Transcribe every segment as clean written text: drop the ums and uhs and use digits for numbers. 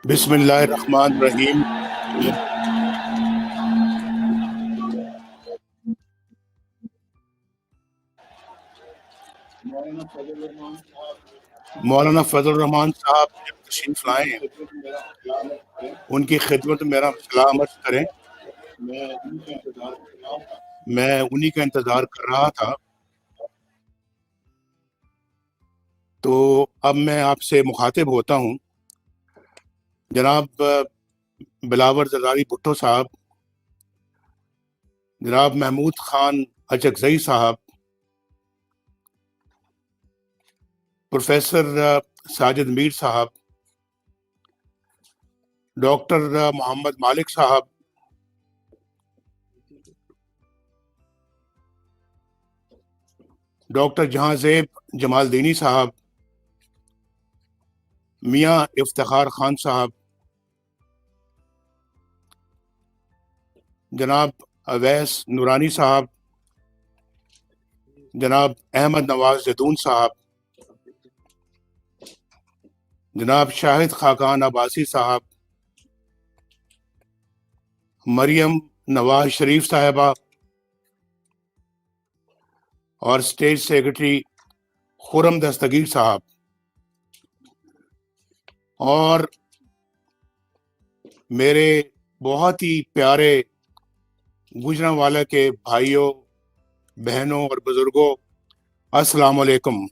बिस्मिल्लाहिर्रहमानिर्रहीम। मौलाना फजल रहमान साहब जब तशरीफ लाए, उनकी खिदमत में मेरा सलाम अर्ज करें। मैं उन्हीं का इंतज़ार कर रहा था। तो अब मैं आपसे मुखातिब होता हूँ। जनाब बिलावर जरदारी भुट्टो साहब, जनाब महमूद खान अचकजई साहब, प्रोफेसर साजिद मीर साहब, डॉक्टर मोहम्मद मालिक साहब, डॉक्टर जहांजेब जमालदीनी साहब, मियाँ इफ्तिखार खान साहब, जनाब अवैस नूरानी साहब, जनाब अहमद नवाज जदून साहब, जनाब शाहिद खाकान अब्बासी साहब, मरियम नवाज शरीफ साहिबा और स्टेट सेक्रेटरी खुरम दस्तगीर साहब, और मेरे बहुत ही प्यारे गुजरांवाला के भाइयों, बहनों और बुजुर्गों, अस्सलाम वालेकुम।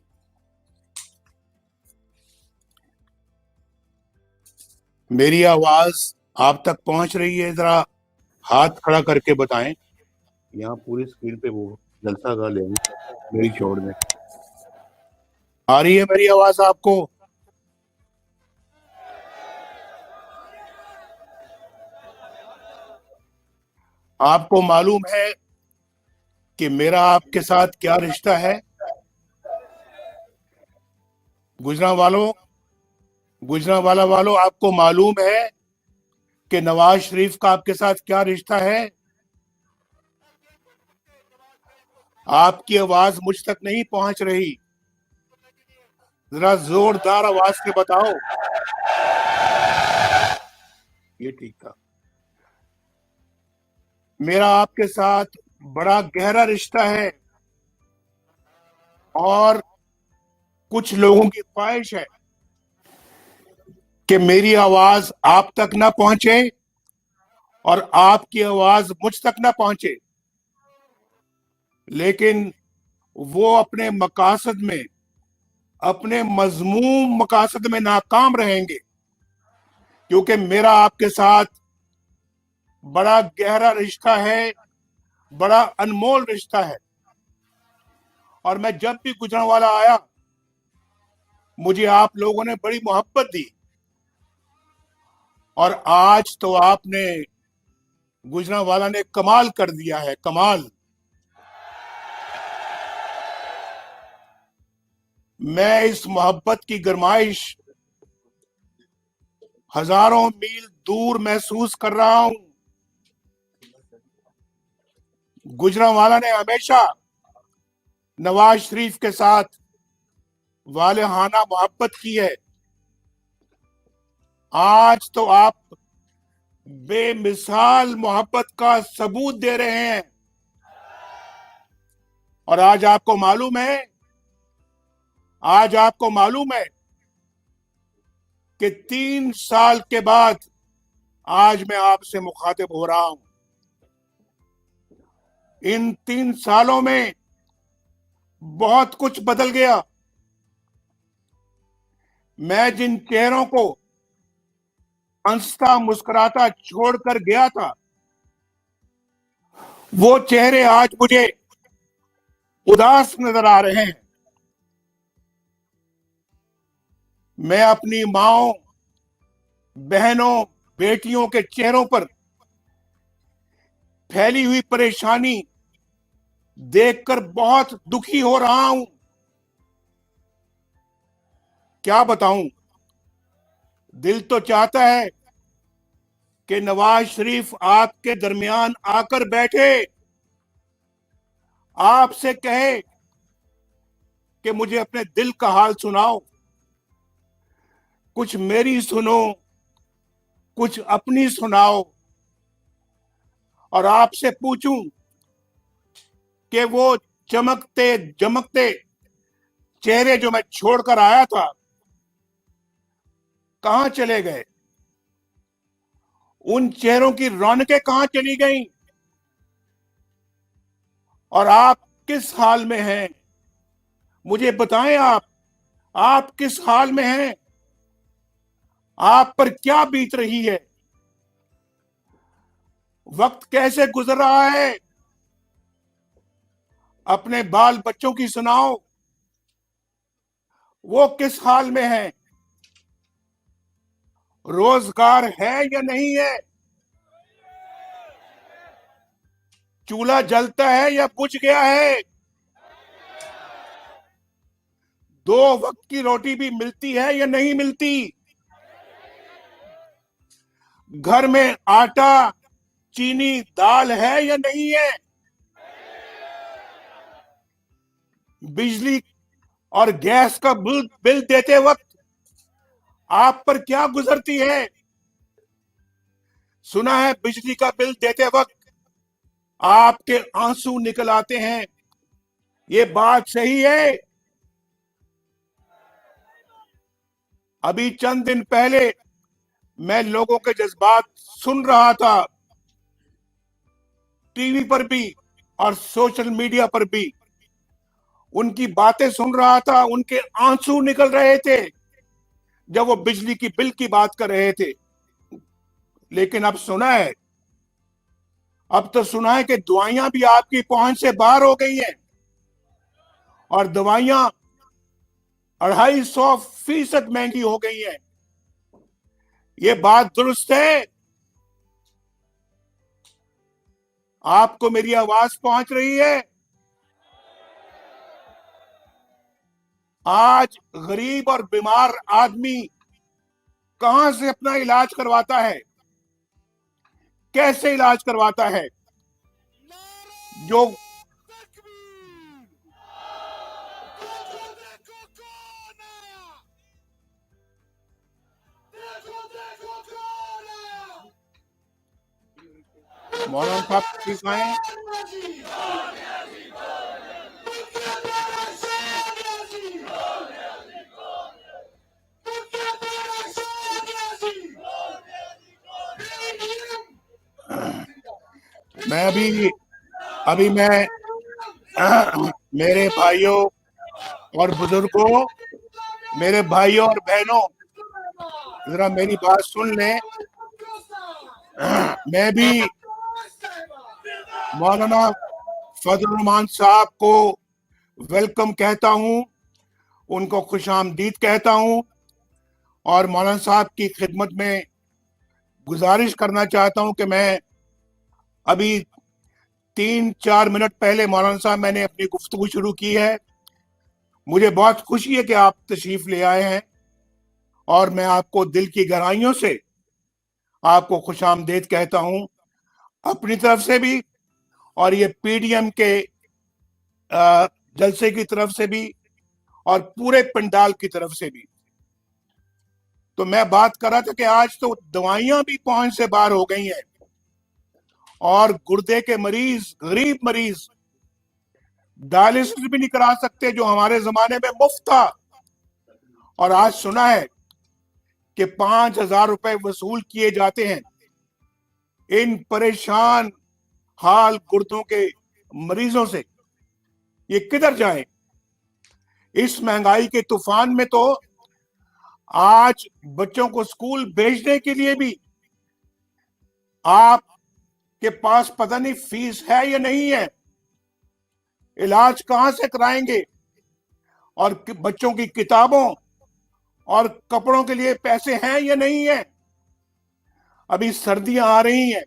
मेरी आवाज आप तक पहुंच रही है? जरा हाथ खड़ा करके बताएं। यहाँ पूरी स्क्रीन पे वो जलसा का ले मेरी छोड़ दें। आ रही है मेरी आवाज आपको? आपको मालूम है कि मेरा आपके साथ क्या रिश्ता है? गुजरांवाला वालों, आपको मालूम है कि नवाज शरीफ का आपके साथ क्या रिश्ता है? आपकी आवाज मुझ तक नहीं पहुंच रही। जरा जोरदार आवाज से बताओ। ये ठीक था। मेरा आपके साथ बड़ा गहरा रिश्ता है, और कुछ लोगों की ख्वाहिश है कि मेरी आवाज आप तक ना पहुंचे और आपकी आवाज मुझ तक ना पहुंचे, लेकिन वो अपने मकासद में, अपने मजमूम मकासद में नाकाम रहेंगे, क्योंकि मेरा आपके साथ बड़ा गहरा रिश्ता है, बड़ा अनमोल रिश्ता है। और मैं जब भी गुजरांवाला आया, मुझे आप लोगों ने बड़ी मोहब्बत दी, और आज तो आपने, गुजरांवाला ने कमाल कर दिया है, कमाल। मैं इस मोहब्बत की गरमाइश हजारों मील दूर महसूस कर रहा हूं। गुजरांवाला ने हमेशा नवाज शरीफ के साथ वालेहाना मोहब्बत की है। आज तो आप बेमिसाल मोहब्बत का सबूत दे रहे हैं। और आज आपको मालूम है कि 3 साल के बाद आज मैं आपसे मुखातिब हो रहा हूं। इन 3 सालों में बहुत कुछ बदल गया। मैं जिन चेहरों को हंसता मुस्कुराता छोड़कर गया था, वो चेहरे आज मुझे उदास नजर आ रहे हैं। मैं अपनी माओ, बहनों, बेटियों के चेहरों पर फैली हुई परेशानी देखकर बहुत दुखी हो रहा हूं। क्या बताऊं, दिल तो चाहता है कि नवाज शरीफ आपके दरमियान आकर बैठे, आपसे कहे कि मुझे अपने दिल का हाल सुनाओ, कुछ मेरी सुनो, कुछ अपनी सुनाओ और आपसे पूछूं कि वो चमकते जमकते चेहरे जो मैं छोड़कर आया था कहां चले गए? उन चेहरों की रौनकें कहां चली गईं? और आप किस हाल में हैं? मुझे बताएं, आप किस हाल में हैं? आप पर क्या बीत रही है? वक्त कैसे गुजर रहा है? अपने बाल बच्चों की सुनाओ, वो किस हाल में हैं? रोजगार है या नहीं है? चूल्हा जलता है या बुझ गया है? दो वक्त की रोटी भी मिलती है या नहीं मिलती? घर में आटा, चीनी, दाल है या नहीं है? बिजली और गैस का बिल देते वक्त आप पर क्या गुजरती है? सुना है बिजली का बिल देते वक्त आपके आंसू निकल आते हैं, ये बात सही है? अभी चंद दिन पहले मैं लोगों के जज्बात सुन रहा था, टीवी पर भी और सोशल मीडिया पर भी उनकी बातें सुन रहा था, उनके आंसू निकल रहे थे जब वो बिजली की बिल की बात कर रहे थे। लेकिन अब तो सुना है कि दवाइयां भी आपकी पहुंच से बाहर हो गई हैं और दवाइयां 250% महंगी हो गई हैं। ये बात दुरुस्त है? आपको मेरी आवाज पहुंच रही है? आज गरीब और बीमार आदमी कहां से अपना इलाज करवाता है? कैसे इलाज करवाता है? जो मौलाना साहब ठीक आए? मैं अभी मैं मेरे भाइयों और बुजुर्गों, मेरे भाइयों और बहनों, जरा मेरी बात सुन लें। मैं भी मौलाना फजल रहमान साहब को वेलकम कहता हूं, उनको खुशामदीद कहता हूं और मौलाना साहब की खिदमत में गुजारिश करना चाहता हूं कि मैं अभी 3-4 मिनट पहले मौलाना साहब मैंने अपनी गुफ्तगू शुरू की है। मुझे बहुत खुशी है कि आप तशरीफ ले आए हैं और मैं आपको दिल की गहराइयों से आपको खुशामदीद कहता हूं, अपनी तरफ से भी और ये पीडीएम के जलसे की तरफ से भी और पूरे पंडाल की तरफ से भी। तो मैं बात कर रहा था कि आज तो दवाइयां भी पहुंच से बाहर हो गई हैं और गुर्दे के मरीज, गरीब मरीज डायलिसिस भी नहीं करा सकते, जो हमारे जमाने में मुफ्त था। और आज सुना है कि 5,000 रुपए वसूल किए जाते हैं। इन परेशान हाल गुर्दों के मरीजों से ये किधर जाए? इस महंगाई के तूफान में तो आज बच्चों को स्कूल भेजने के लिए भी आपके पास पता नहीं फीस है या नहीं है, इलाज कहां से कराएंगे? और बच्चों की किताबों और कपड़ों के लिए पैसे हैं या नहीं है? अभी सर्दियां आ रही हैं,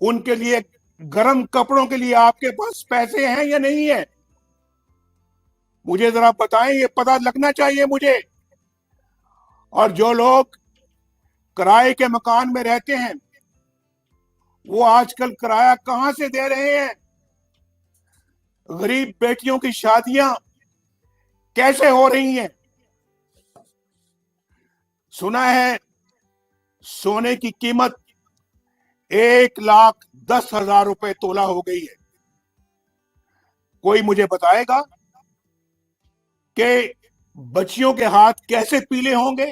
उनके लिए गर्म कपड़ों के लिए आपके पास पैसे हैं या नहीं है? मुझे जरा बताएं, ये पता लगना चाहिए मुझे। और जो लोग किराए के मकान में रहते हैं वो आजकल किराया कहां से दे रहे हैं? गरीब बेटियों की शादियां कैसे हो रही हैं? सुना है सोने की कीमत 1,10,000 रुपए तोला हो गई है। कोई मुझे बताएगा कि बच्चियों के हाथ कैसे पीले होंगे,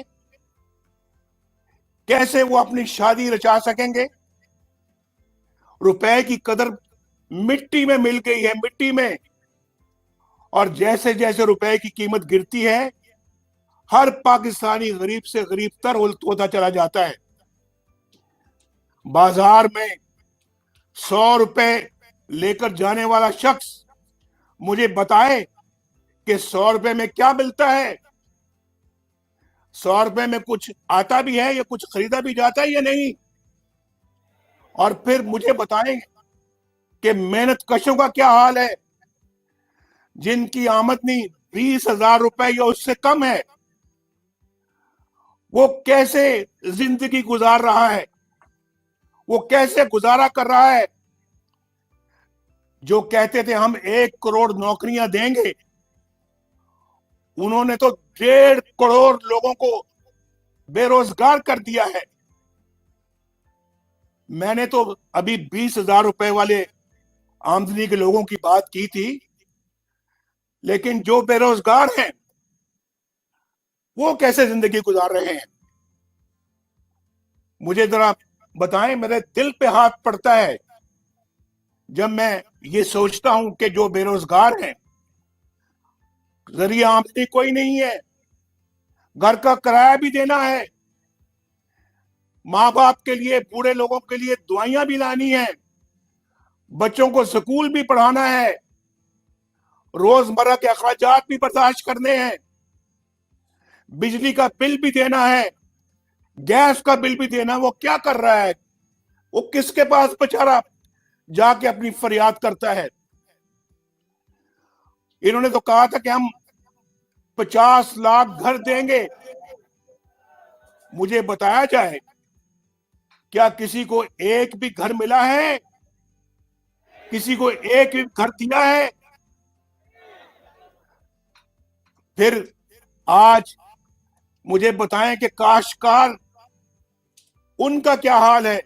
कैसे वो अपनी शादी रचा सकेंगे? रुपए की कदर मिट्टी में मिल गई है, मिट्टी में। और जैसे जैसे रुपए की कीमत गिरती है, हर पाकिस्तानी गरीब से गरीब तर होता चला जाता है। बाजार में 100 रुपए लेकर जाने वाला शख्स मुझे बताए कि 100 रुपए में क्या मिलता है, 100 रुपए में कुछ आता भी है या कुछ खरीदा भी जाता है या नहीं। और फिर मुझे बताएं कि मेहनत कशों का क्या हाल है, जिनकी आमदनी 20,000 रुपए या उससे कम है, वो कैसे जिंदगी गुजार रहा है, वो कैसे गुजारा कर रहा है। जो कहते थे हम 1 करोड़ नौकरियां देंगे, उन्होंने तो 1.5 करोड़ लोगों को बेरोजगार कर दिया है। मैंने तो अभी 20,000 रुपए वाले आमदनी के लोगों की बात की थी, लेकिन जो बेरोजगार हैं वो कैसे जिंदगी गुजार रहे हैं, मुझे जरा बताएं। मेरे दिल पे हाथ पड़ता है जब मैं ये सोचता हूं कि जो बेरोजगार हैं, जरिया आमदनी कोई नहीं है, घर का किराया भी देना है, माँ बाप के लिए, बूढ़े लोगों के लिए दवाइयां भी लानी है, बच्चों को स्कूल भी पढ़ाना है, रोजमर्रा के अखराजात भी बर्दाश्त करने हैं, बिजली का बिल भी देना है, गैस का बिल भी देना। वो क्या कर रहा है? वो किसके पास बेचारा जाके अपनी फरियाद करता है? इन्होंने तो कहा था कि हम 50 लाख घर देंगे। मुझे बताया जाए, क्या किसी को एक भी घर मिला है? किसी को एक भी घर दिया है? फिर आज मुझे बताएं कि काश्तकार, उनका क्या हाल है,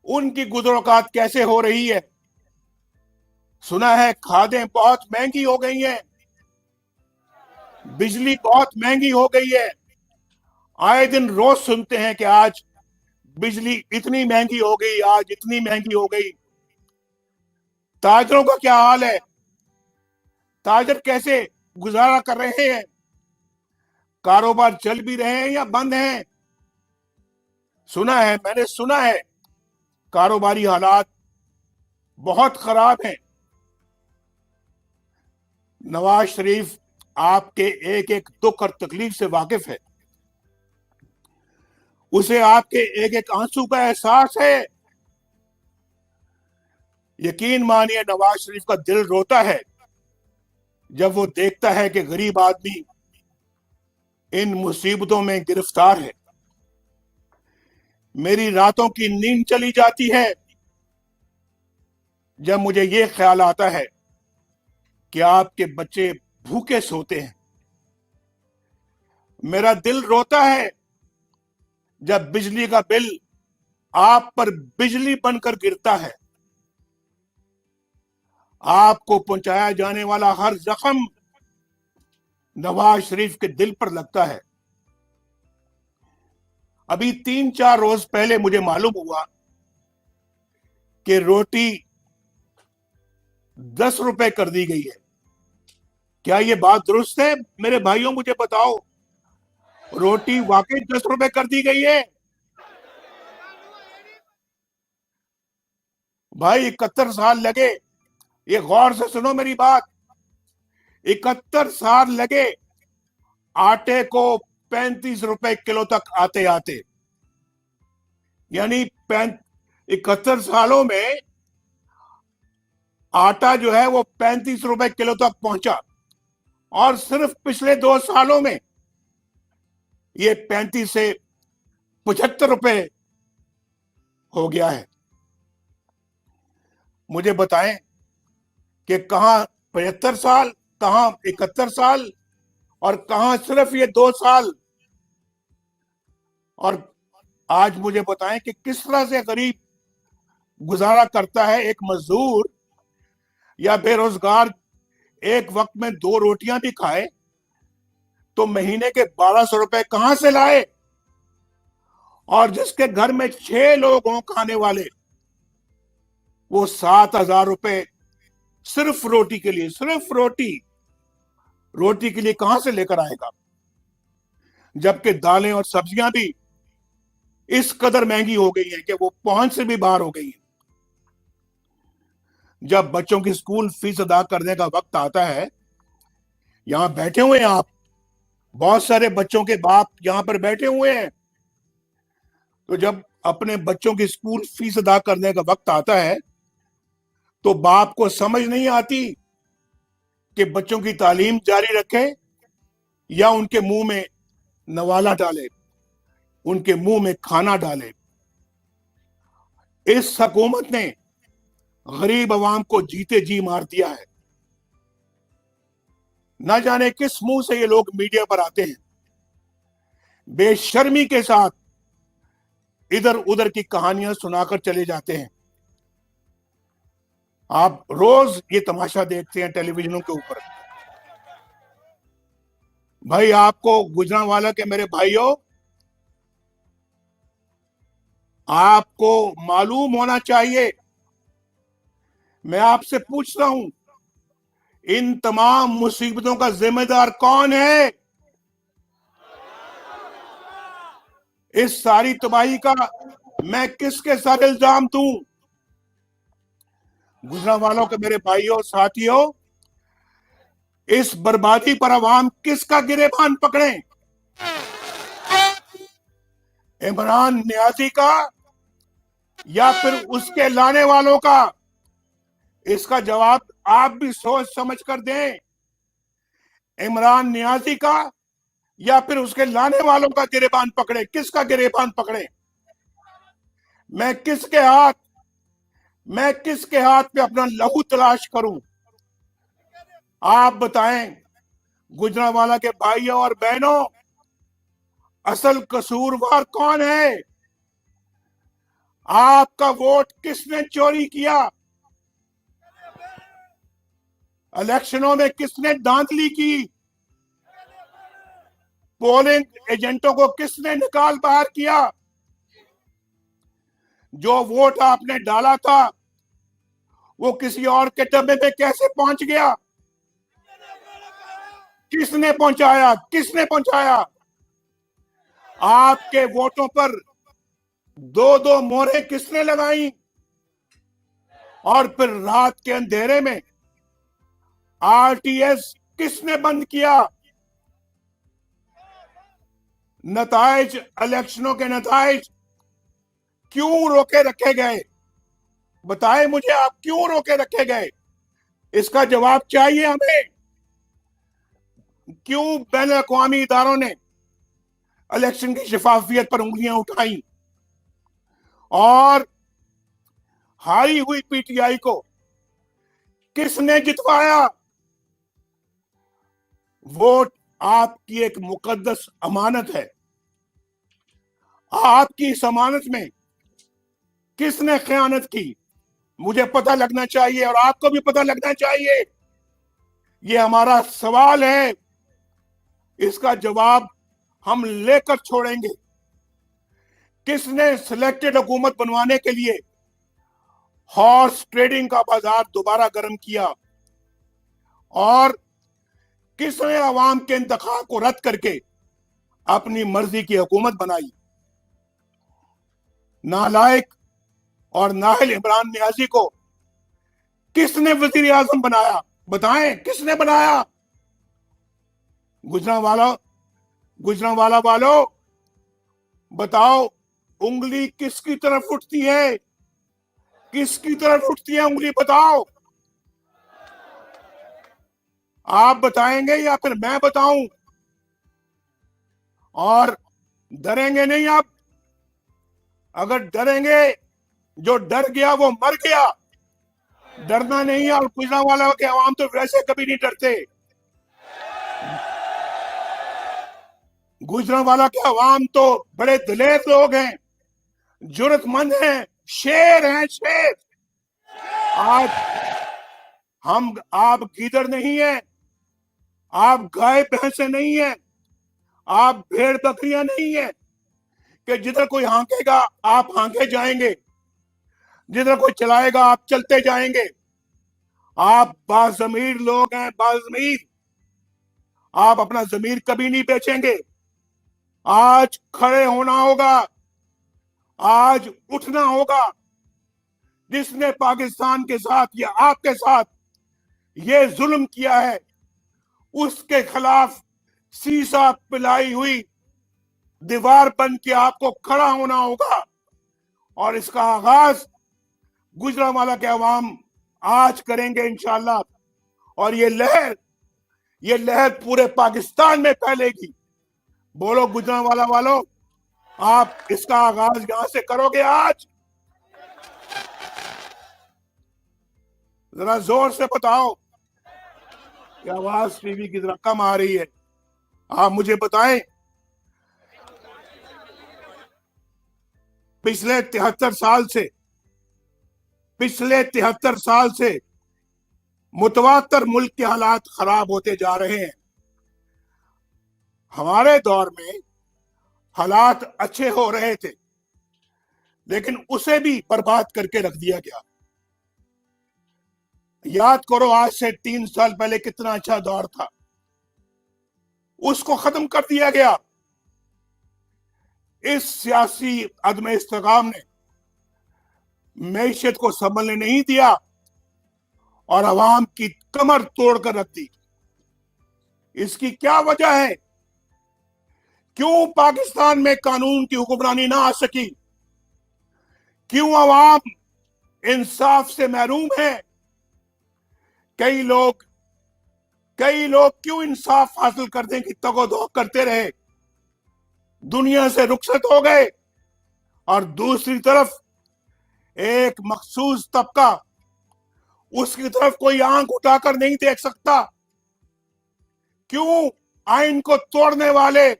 उनकी गुजरोकात कैसे हो रही है? सुना है खादें बहुत महंगी हो गई हैं, बिजली बहुत महंगी हो गई है। आए दिन रोज सुनते हैं कि आज बिजली इतनी महंगी हो गई, आज इतनी महंगी हो गई। ताजरों का क्या हाल है? ताजर कैसे गुजारा कर रहे हैं? कारोबार चल भी रहे हैं या बंद हैं? सुना है, मैंने सुना है, कारोबारी हालात बहुत खराब हैं। नवाज शरीफ आपके एक एक दुख और तकलीफ से वाकिफ है, उसे आपके एक एक आंसू का एहसास है। यकीन मानिए, नवाज शरीफ का दिल रोता है जब वो देखता है कि गरीब आदमी इन मुसीबतों में गिरफ्तार है। मेरी रातों की नींद चली जाती है जब मुझे ये ख्याल आता है कि आपके बच्चे भूखे सोते हैं। मेरा दिल रोता है जब बिजली का बिल आप पर बिजली बनकर गिरता है। आपको पहुंचाया जाने वाला हर जख्म नवाज शरीफ के दिल पर लगता है। अभी 3-4 रोज पहले मुझे मालूम हुआ कि रोटी 10 रुपए कर दी गई है। क्या ये बात दुरुस्त है? मेरे भाइयों, मुझे बताओ, रोटी वाकई 10 रुपए कर दी गई है? भाई 71 साल लगे, ये गौर से सुनो मेरी बात, 71 साल लगे आटे को 35 रुपए किलो तक आते आते। यानी 71 सालों में आटा जो है वो 35 रुपए किलो तक पहुंचा, और सिर्फ पिछले 2 सालों में ये 35 से 75 रुपए हो गया है। मुझे बताएं कि कहां 75 साल, कहां 71 साल, और कहां सिर्फ ये 2 साल। और आज मुझे बताएं कि किस तरह से गरीब गुजारा करता है। एक मजदूर या बेरोजगार एक वक्त में 2 रोटियां भी खाए तो महीने के 1200 रुपए कहां से लाए? और जिसके घर में 6 लोग हों खाने वाले, वो 7,000 रुपए सिर्फ रोटी के लिए, सिर्फ रोटी के लिए कहां से लेकर आएगा? जबकि दालें और सब्जियां भी इस कदर महंगी हो गई हैं कि वो पहुंच से भी बाहर हो गई हैं। जब बच्चों की स्कूल फीस अदा करने का वक्त आता है, यहां बैठे हुए हैं आप, बहुत सारे बच्चों के बाप यहां पर बैठे हुए हैं, तो जब अपने बच्चों की स्कूल फीस अदा करने का वक्त आता है तो बाप को समझ नहीं आती कि बच्चों की तालीम जारी रखे या उनके मुंह में नवाला डाले, उनके मुंह में खाना डाले। इस हुकूमत ने गरीब अवाम को जीते जी मार दिया है। न जाने किस मुंह से ये लोग मीडिया पर आते हैं, बेशर्मी के साथ इधर उधर की कहानियां सुनाकर चले जाते हैं। आप रोज ये तमाशा देखते हैं टेलीविजनों के ऊपर। भाई, आपको गुजरांवाला के मेरे भाइयों, आपको मालूम होना चाहिए, मैं आपसे पूछता हूं, इन तमाम मुसीबतों का जिम्मेदार कौन है? इस सारी तबाही का मैं किसके साथ इल्जाम दूं? गुजरांवालों के मेरे भाइयों साथियों, इस बर्बादी पर अवाम किसका गिरेबान पकड़े? इमरान नियाजी का या फिर उसके लाने वालों का? इसका जवाब आप भी सोच समझ कर दें। इमरान नियाजी का या फिर उसके लाने वालों का गिरेबान पकड़े? किसका गिरेबान पकड़े? मैं किसके हाथ पे अपना लहू तलाश करूं? आप बताएं गुजरांवाला के भाइयों और बहनों, असल कसूरवार कौन है? आपका वोट किसने चोरी किया? इलेक्शनों में किसने धांधली की? पोलिंग एजेंटों को किसने निकाल बाहर किया? जो वोट आपने डाला था वो किसी और के डब्बे में कैसे पहुंच गया? किसने पहुंचाया? किसने पहुंचाया? आपके वोटों पर 2-2 मोहरें किसने लगाई? और फिर रात के अंधेरे में आरटीएस किसने बंद किया? नताइज, इलेक्शनों के नताइज क्यों रोके रखे गए? बताएं मुझे, आप क्यों रोके रखे गए? इसका जवाब चाहिए हमें। क्यों बैन अवी इदारों ने इलेक्शन की शफाफियत पर उंगलियां उठाई और हारी हुई पीटीआई को किसने जितवाया? वोट आपकी एक मुकद्दस अमानत है। आपकी इस अमानत में किसने खयानत की? मुझे पता लगना चाहिए और आपको भी पता लगना चाहिए। ये हमारा सवाल है, इसका जवाब हम लेकर छोड़ेंगे। किसने सिलेक्टेड हुकूमत बनवाने के लिए हॉर्स ट्रेडिंग का बाजार दोबारा गर्म किया? और किसने अवाम के इंतखाब को रद्द करके अपनी मर्जी की हुकूमत बनाई? नालायक और नाहिल इमरान नियाजी को किसने वजीर आजम बनाया? बताएं, किसने बनाया? गुजरांवाला वालों, बताओ, उंगली किसकी तरफ उठती है? किसकी तरफ उठती है उंगली? बताओ। आप बताएंगे या फिर मैं बताऊं? और डरेंगे नहीं आप। अगर डरेंगे, जो डर गया वो मर गया। डरना नहीं है। और गुजरांवाला के अवाम तो वैसे कभी नहीं डरते। गुजरांवाला के अवाम तो बड़े दिलेर लोग हैं। जुर्रतमंद हैं, शेर हैं, शेर। आज आप गीदड़ नहीं है, आप गाय भैंसे नहीं है, आप भेड़ बकरियां नहीं है कि जिधर कोई हांकेगा आप हांके जाएंगे, जिधर कोई चलाएगा आप चलते जाएंगे। आप बाज़मीर लोग हैं, बाज़मीर। आप अपना जमीर कभी नहीं बेचेंगे। आज खड़े होना होगा, आज उठना होगा। जिसने पाकिस्तान के साथ या आपके साथ ये जुल्म किया है, उसके खिलाफ सीसा पिलाई हुई दीवार बन के आपको खड़ा होना होगा। और इसका आगाज गुजरांवाला के अवाम आज करेंगे इंशाल्लाह। और ये लहर पूरे पाकिस्तान में फैलेगी। बोलो गुजरांवाला वालों, आप इसका आगाज यहां से करोगे आज? जरा जोर से बताओ कि आवाज टीवी की जरा कम आ रही है। आप मुझे बताएं, पिछले 73 साल से मुतवातर मुल्क के हालात खराब होते जा रहे हैं। हमारे दौर में हालात अच्छे हो रहे थे, लेकिन उसे भी बर्बाद करके रख दिया गया। याद करो, आज से 3 साल पहले कितना अच्छा दौर था, उसको खत्म कर दिया गया। इस सियासी अदम इस्तेकाम ने मैशत को संभलने नहीं दिया और अवाम की कमर तोड़कर रख दी। इसकी क्या वजह है? क्यों पाकिस्तान में कानून की हुक्मरानी ना आ सकी? क्यों अवाम इंसाफ से महरूम है? कई लोग क्यों इंसाफ हासिल करने की तगोदो करते रहे, दुनिया से रुखसत हो गए। और दूसरी तरफ एक मखसूस तबका, उसकी तरफ कोई आंख उठाकर नहीं देख सकता। क्यों आइन को तोड़ने वाले,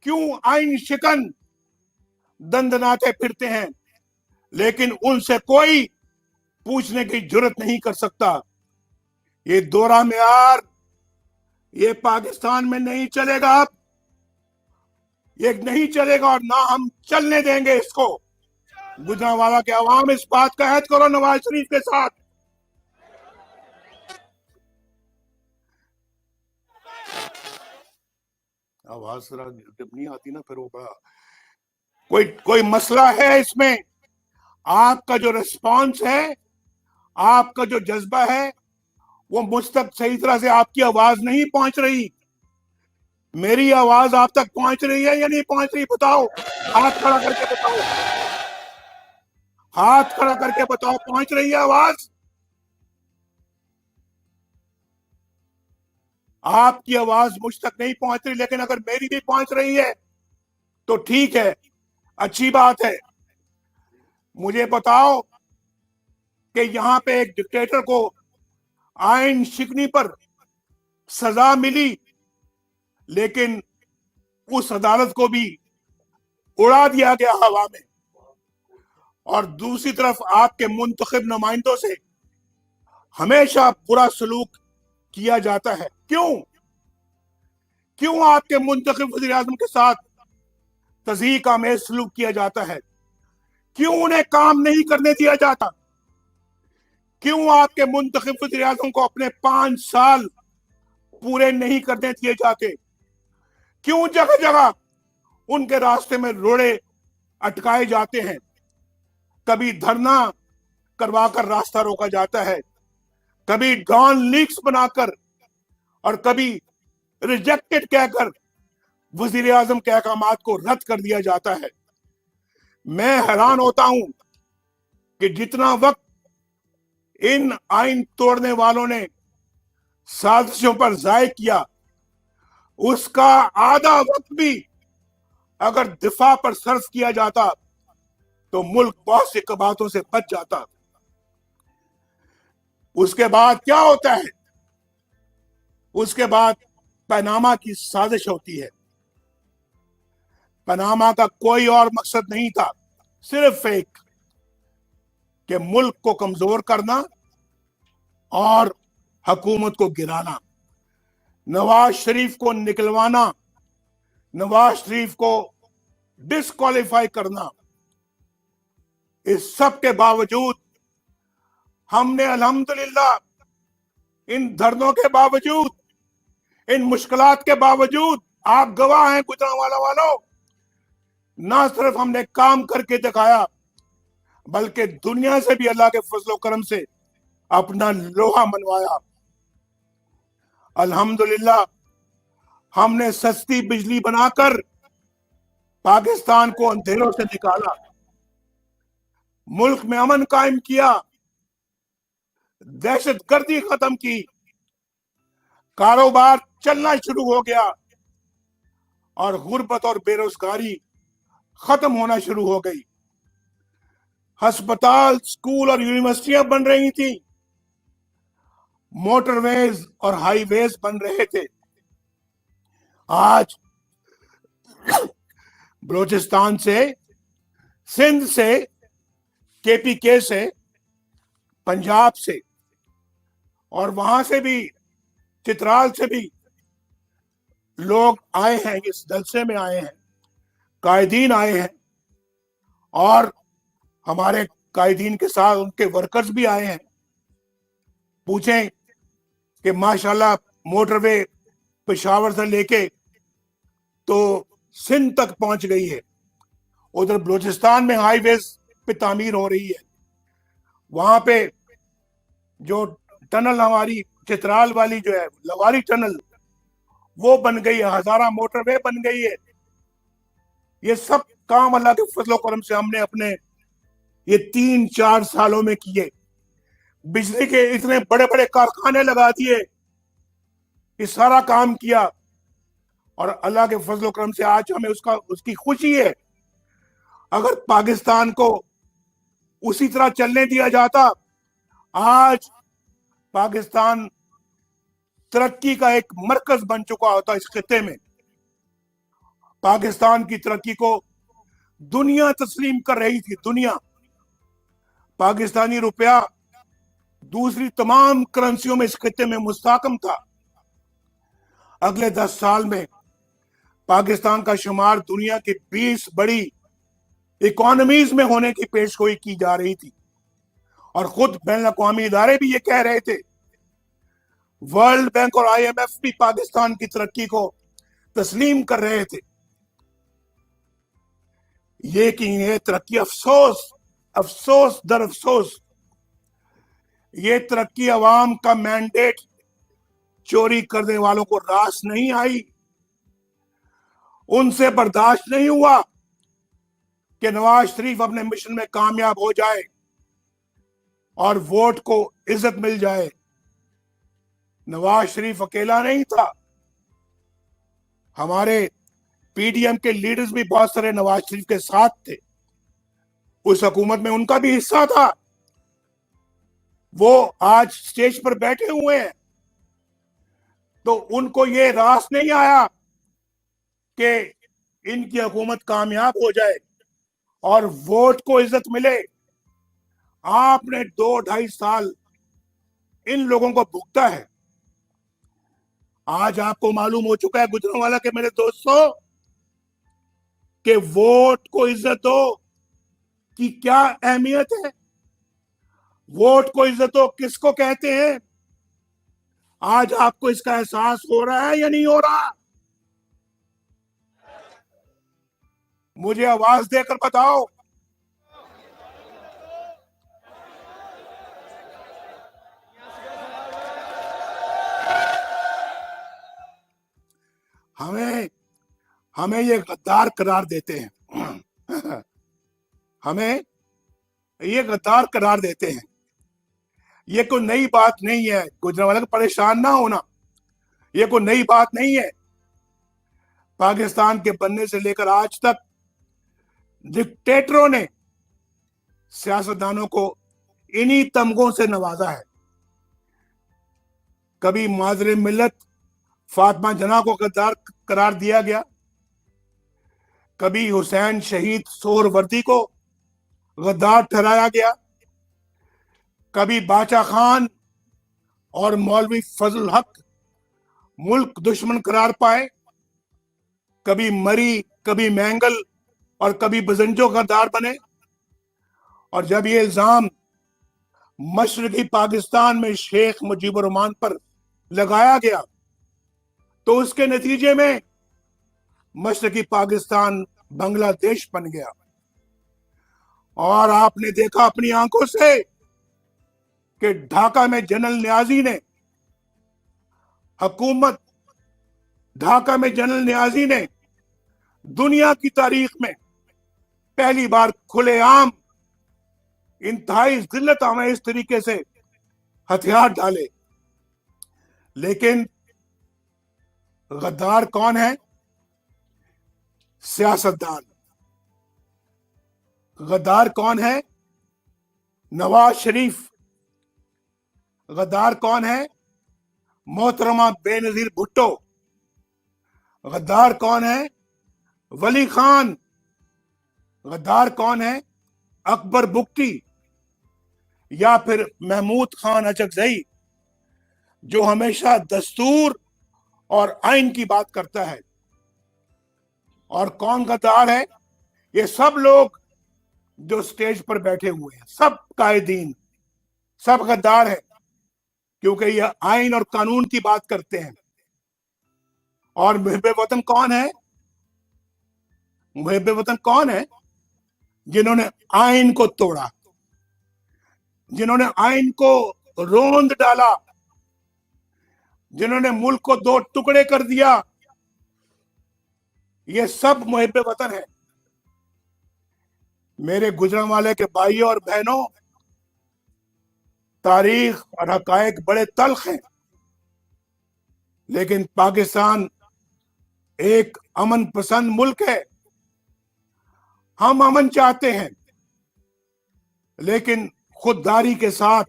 क्यों आइन शिकन दंदनाते फिरते हैं, लेकिन उनसे कोई पूछने की जुर्रत नहीं कर सकता। ये दोहरा मेयार ये पाकिस्तान में नहीं चलेगा। अब ये नहीं चलेगा और ना हम चलने देंगे इसको। गुजरांवाला के अवाम, इस बात का अहद करो नवाज शरीफ के साथ। आवाज जब नहीं आती ना, फिर वो कोई मसला है इसमें। आपका जो रिस्पॉन्स है, आपका जो जज्बा है, वो मुझ तक सही तरह से आपकी आवाज नहीं पहुंच रही। मेरी आवाज आप तक पहुंच रही है या नहीं पहुंच रही? बताओ, हाथ खड़ा करके बताओ, हाथ खड़ा करके बताओ, पहुंच रही है आवाज? आपकी आवाज मुझ तक नहीं पहुंच रही, लेकिन अगर मेरी भी पहुंच रही है तो ठीक है, अच्छी बात है। मुझे बताओ कि यहां पे एक डिक्टेटर को आइन शिकनी पर सजा मिली, लेकिन उस अदालत को भी उड़ा दिया गया हवा में। और दूसरी तरफ आपके मुंतखब नुमाइंदों से हमेशा बुरा सलूक किया जाता है। क्यों आपके मुंतखब वज़ीर आज़म के साथ तज़ीक आमेज़ सलूक किया जाता है? क्यों उन्हें काम नहीं करने दिया जाता? क्यों आपके मुंतखब वज़ीर आज़म को अपने 5 साल पूरे नहीं करने दिए जाते? क्यों जगह जगह उनके रास्ते में रोड़े अटकाए जाते हैं? कभी धरना करवाकर रास्ता रोका जाता है, कभी डॉन लीक्स बनाकर, और कभी रिजेक्टेड कहकर वजीर आजम के अहकामात को रद्द कर दिया जाता है। मैं हैरान होता हूं कि जितना वक्त इन आइन तोड़ने वालों ने साजिशों पर जाय किया, उसका आधा वक्त भी अगर दिफा पर सर्फ किया जाता तो मुल्क बहुत सी कबातों से बच जाता। उसके बाद क्या होता है? उसके बाद पनामा की साजिश होती है। पनामा का कोई और मकसद नहीं था, सिर्फ एक कि मुल्क को कमजोर करना और हुकूमत को गिराना, नवाज शरीफ को निकलवाना, नवाज शरीफ को डिस्क्वालीफाई करना। इस सब के बावजूद हमने अल्हम्दुलिल्लाह इन धरनों के बावजूद, इन मुश्किलात के बावजूद, आप गवाह हैं गुजरांवाला वालों, ना सिर्फ हमने काम करके दिखाया बल्कि दुनिया से भी अल्लाह के फजलो करम से अपना लोहा मनवाया। अल्हम्दुलिल्लाह हमने सस्ती बिजली बनाकर पाकिस्तान को अंधेरों से निकाला, मुल्क में अमन कायम किया, दहशतगर्दी खत्म की, कारोबार चलना शुरू हो गया और गुर्बत और बेरोजगारी खत्म होना शुरू हो गई। अस्पताल, स्कूल और यूनिवर्सिटियां बन रही थी, मोटरवेज और हाईवेज बन रहे थे। आज बलूचिस्तान से, सिंध से, केपीके से, पंजाब से और वहां से भी, चित्राल से भी लोग आए हैं, इस जलसे में आए हैं, कायदीन आए हैं और हमारे कायदीन के साथ उनके वर्कर्स भी आए हैं। पूछें कि माशाल्लाह मोटरवे पेशावर से लेके तो सिंध तक पहुंच गई है, उधर बलूचिस्तान में हाईवेज पे तामीर हो रही है, वहां पे जो टनल हमारी चित्राल वाली जो है लवारी टनल वो बन गई है, हजारा मोटरवे बन गई है। ये सब काम अल्लाह के फजलो करम से हमने अपने ये 3-4 सालों में किए। बिजली के इतने बड़े बड़े कारखाने लगा दिए, ये सारा काम किया और अल्लाह के फजलो करम से आज हमें उसकी खुशी है। अगर पाकिस्तान को उसी तरह चलने दिया जाता, आज पाकिस्तान तरक्की का एक मरकज बन चुका होता इस खिते में। पाकिस्तान की तरक्की को दुनिया तस्लीम कर रही थी, दुनिया। पाकिस्तानी रुपया दूसरी तमाम करेंसियों में इस खिते में मुस्तहकम था। अगले 10 साल में पाकिस्तान का शुमार दुनिया की 20 बड़ी इकोनॉमीज में होने की पेशगोई की जा रही थी और खुद बैन अक़वामी इदारे भी ये कह रहे थे। वर्ल्ड बैंक और IMF भी पाकिस्तान की तरक्की को तस्लीम कर रहे थे। ये तरक्की अफसोस दर अफसोस, ये तरक्की अवाम का मैंडेट चोरी करने वालों को रास नहीं आई। उनसे बर्दाश्त नहीं हुआ कि नवाज शरीफ अपने मिशन में कामयाब हो जाए और वोट को इज्जत मिल जाए। नवाज शरीफ अकेला नहीं था, हमारे PDM के लीडर्स भी बहुत सारे नवाज शरीफ के साथ थे, उस हुकूमत में उनका भी हिस्सा था। वो आज स्टेज पर बैठे हुए हैं, तो उनको ये रास नहीं आया कि इनकी हुकूमत कामयाब हो जाए और वोट को इज्जत मिले। आपने 2-2.5 साल इन लोगों को भुगता है। आज आपको मालूम हो चुका है गुजरांवाला के मेरे दोस्तों कि वोट को इज्जत दो की क्या अहमियत है, वोट को इज्जत दो किसको कहते हैं। आज आपको इसका एहसास हो रहा है या नहीं हो रहा? मुझे आवाज देकर बताओ। हमें ये गद्दार करार देते हैं हमें ये गद्दार करार देते हैं। ये कोई नई बात नहीं है, गुजरांवाला को परेशान ना होना, ये कोई नई बात नहीं है। पाकिस्तान के बनने से लेकर आज तक डिक्टेटरों ने सियासतदानों को इन्हीं तमगों से नवाजा है। कभी माजरे मिल्लत फातिमा जना को गद्दार करार दिया गया, कभी हुसैन शहीद सोहरवर्दी को गद्दार ठहराया गया। कभी बाचा खान और मौलवी फजल हक मुल्क दुश्मन करार पाए, कभी मरी, कभी मैंगल और कभी बजंजो गद्दार बने। और जब ये इल्जाम मशरकी पाकिस्तान में शेख मुजीबुर रहमान पर लगाया गया तो उसके नतीजे में मशरकी पाकिस्तान बांग्लादेश बन गया। और आपने देखा अपनी आंखों से कि ढाका में जनरल न्याजी ने हुकूमत ढाका में जनरल न्याजी ने दुनिया की तारीख में पहली बार खुलेआम इंतहाई जिल्लत आमेज तरीके से हथियार डाले। लेकिन गद्दार कौन है? सियासतदान। गद्दार कौन है? नवाज शरीफ। गद्दार कौन है? मोहतरमा बेनजीर भुट्टो। गद्दार कौन है? वली खान। गद्दार कौन है? अकबर बुक्टी या फिर महमूद खान अचकजई, जो हमेशा दस्तूर और आइन की बात करता है। और कौन गद्दार है? ये सब लोग जो स्टेज पर बैठे हुए हैं, सब कायदीन, सब गद्दार है, क्योंकि ये आइन और कानून की बात करते हैं। और मुहिब्बे वतन कौन है? मुहिब्बे वतन कौन है? जिन्होंने आइन को तोड़ा, जिन्होंने आइन को रोंद डाला, जिन्होंने मुल्क को दो टुकड़े कर दिया, ये सब मुहिब्बे वतन है। मेरे गुजरांवाले के भाइयों और बहनों, तारीख और हकायक बड़े तल्ख हैं, लेकिन पाकिस्तान एक अमन पसंद मुल्क है। हम अमन चाहते हैं, लेकिन खुददारी के साथ,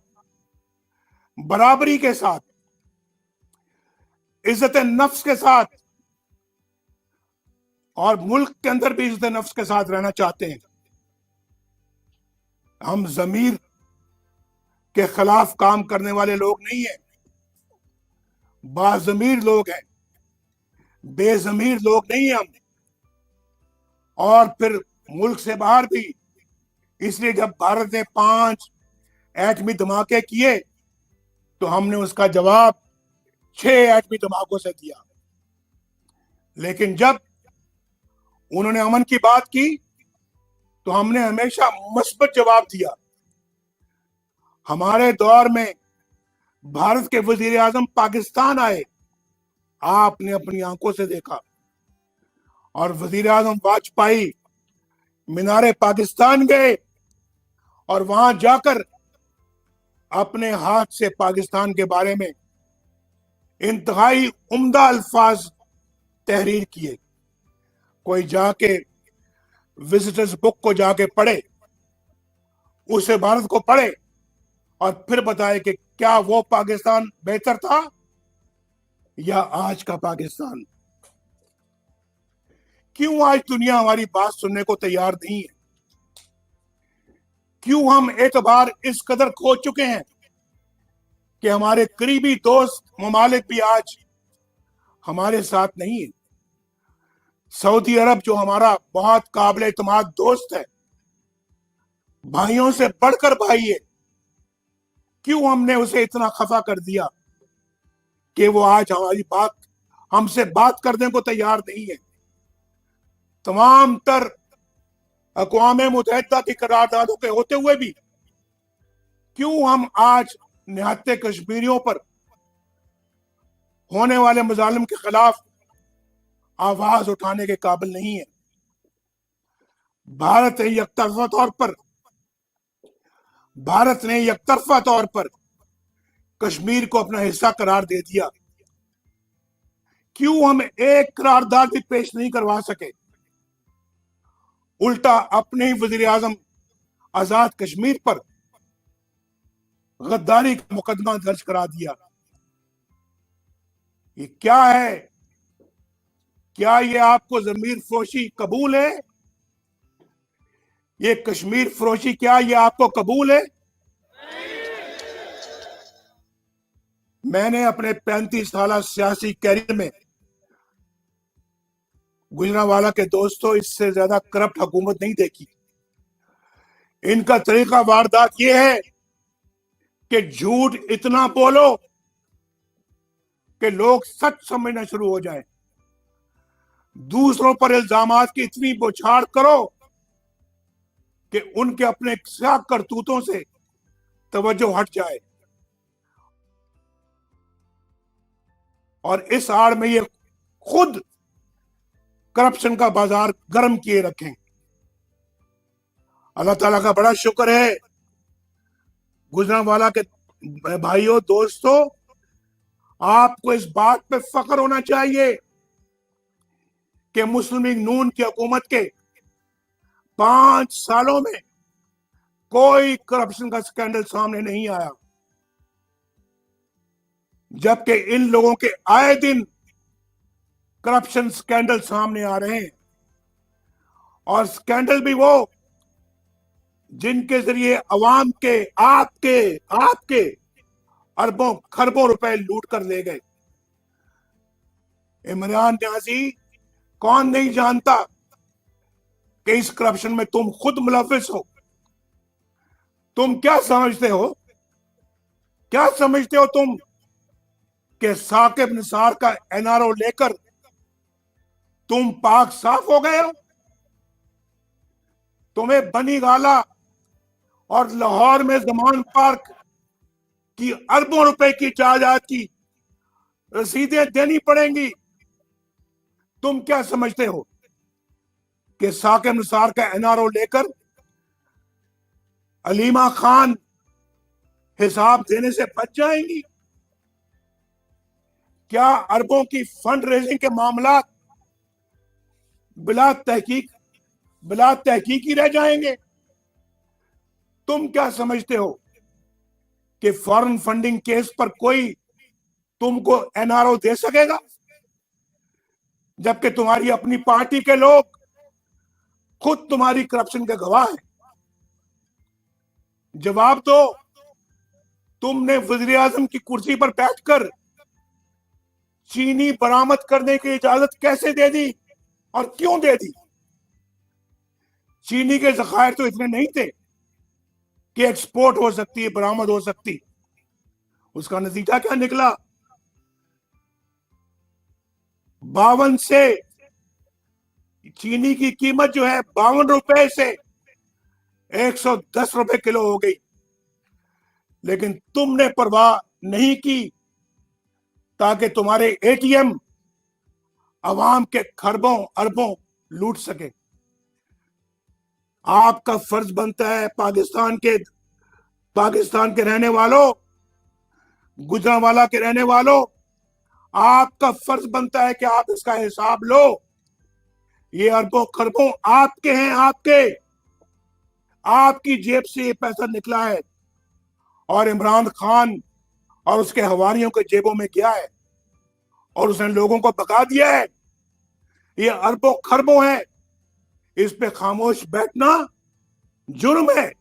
बराबरी के साथ, इज्जत नफ्स के साथ, और मुल्क के अंदर भी इज्जत नफ्स के साथ रहना चाहते हैं। हम जमीर के खिलाफ काम करने वाले लोग नहीं हैं, बाजमीर लोग हैं, बेजमीर लोग नहीं हैं हम। और फिर मुल्क से बाहर भी, इसलिए जब भारत ने 5 एटमी धमाके किए तो हमने उसका जवाब 6 एटमी धमाकों से दिया। लेकिन जब उन्होंने अमन की बात की तो हमने हमेशा मस्बत जवाब दिया। हमारे दौर में भारत के वजीर आजम पाकिस्तान आए, आपने अपनी आंखों से देखा। और वजीर आजम वाजपेयी मीनारे पाकिस्तान गए और वहां जाकर अपने हाथ से पाकिस्तान के बारे में इंतहाई उम्दा अल्फाज तहरीर किए। कोई जाके विजिटर्स बुक को जाके पढ़े, उसे भारत को पढ़े और फिर बताए कि क्या वो पाकिस्तान बेहतर था या आज का पाकिस्तान। क्यों आज दुनिया हमारी बात सुनने को तैयार नहीं है? क्यों हम एतबार इस कदर खो चुके हैं कि हमारे करीबी दोस्त ममालिक भी आज हमारे साथ नहीं है? सऊदी अरब, जो हमारा बहुत काबिल एतमाद दोस्त है, भाइयों से बढ़कर भाई है, क्यों हमने उसे इतना खफा कर दिया कि वो आज हमारी बात, हमसे बात करने को तैयार नहीं है? तमाम तर अक़वाम मुत्तहिदा की करारदादों के होते हुए भी क्यों हम आज निहत्ते कश्मीरियों पर होने वाले मजालिम के खिलाफ आवाज उठाने के काबिल नहीं है? भारत ने यकतरफा तौर पर कश्मीर को अपना हिस्सा करार दे दिया। क्यों हम एक करारदाद भी पेश नहीं करवा सके? उल्टा अपने ही वजीर आजम आजाद कश्मीर पर गद्दारी का मुकदमा दर्ज करा दिया। ये क्या है? क्या ये आपको जमीर फरोशी कबूल है ये कश्मीर फरोशी क्या ये आपको कबूल है? मैंने अपने 35 साल सियासी कैरियर में गुजरांवाला के दोस्तों इससे ज्यादा करप्ट हुकूमत नहीं देखी। इनका तरीका वारदात ये है कि झूठ इतना बोलो कि लोग सच समझना शुरू हो जाए, दूसरों पर इल्जामात की इतनी बौछार करो कि उनके अपने क्या करतूतों से तवज्जो हट जाए, और इस आड़ में ये खुद करप्शन का बाजार गर्म किए रखें। अल्लाह ताला का बड़ा शुक्र है, गुजरांवाला के भाइयों दोस्तों, आपको इस बात पे फख्र होना चाहिए कि मुस्लिम लीग नून की हुकूमत के 5 सालों में कोई करप्शन का स्कैंडल सामने नहीं आया, जबकि इन लोगों के आए दिन करप्शन स्कैंडल सामने आ रहे हैं, और स्कैंडल भी वो जिनके जरिए अवाम के आपके अरबों खरबों रुपए लूट कर ले गए। इमरान न्याजी, कौन नहीं जानता कि इस करप्शन में तुम खुद मुलविस हो? तुम क्या समझते हो तुम कि साकिब निसार का एनआरओ लेकर तुम पाक साफ हो गए हो? तुम्हें बनी गाला और लाहौर में जमान पार्क की अरबों रुपए की जायदाद की रसीदें देनी पड़ेंगी। तुम क्या समझते हो कि साकिब निसार का एनआरओ लेकर अलीमा खान हिसाब देने से बच जाएंगी? क्या अरबों की फंड रेजिंग के मामला बिला तहकीक ही रह जाएंगे? तुम क्या समझते हो कि फॉरेन फंडिंग केस पर कोई तुमको एनआरओ दे सकेगा, जबकि तुम्हारी अपनी पार्टी के लोग खुद तुम्हारी करप्शन के गवाह हैं? जवाब दो, तुमने वज़ीर आज़म की कुर्सी पर बैठकर चीनी बरामद करने की इजाजत कैसे दे दी और क्यों दे दी? चीनी के ज़खायर तो इतने नहीं थे कि एक्सपोर्ट हो सकती है, बरामद हो सकती। उसका नतीजा क्या निकला? 52 से चीनी की कीमत जो है 52 रुपए से 110 रुपए किलो हो गई, लेकिन तुमने परवाह नहीं की ताकि तुम्हारे एटीएम अवाम के खरबों अरबों लूट सके। आपका फर्ज बनता है, पाकिस्तान के रहने वालों, गुजरांवाला के रहने वालों, आपका फर्ज बनता है कि आप इसका हिसाब लो। ये अरबों खरबों आपके हैं, आपकी जेब से ये पैसा निकला है और इमरान खान और उसके हवारियों के जेबों में गया है और उसने लोगों को भगा दिया है। ये अरबों खरबों है, इस पे खामोश बैठना जुर्म है,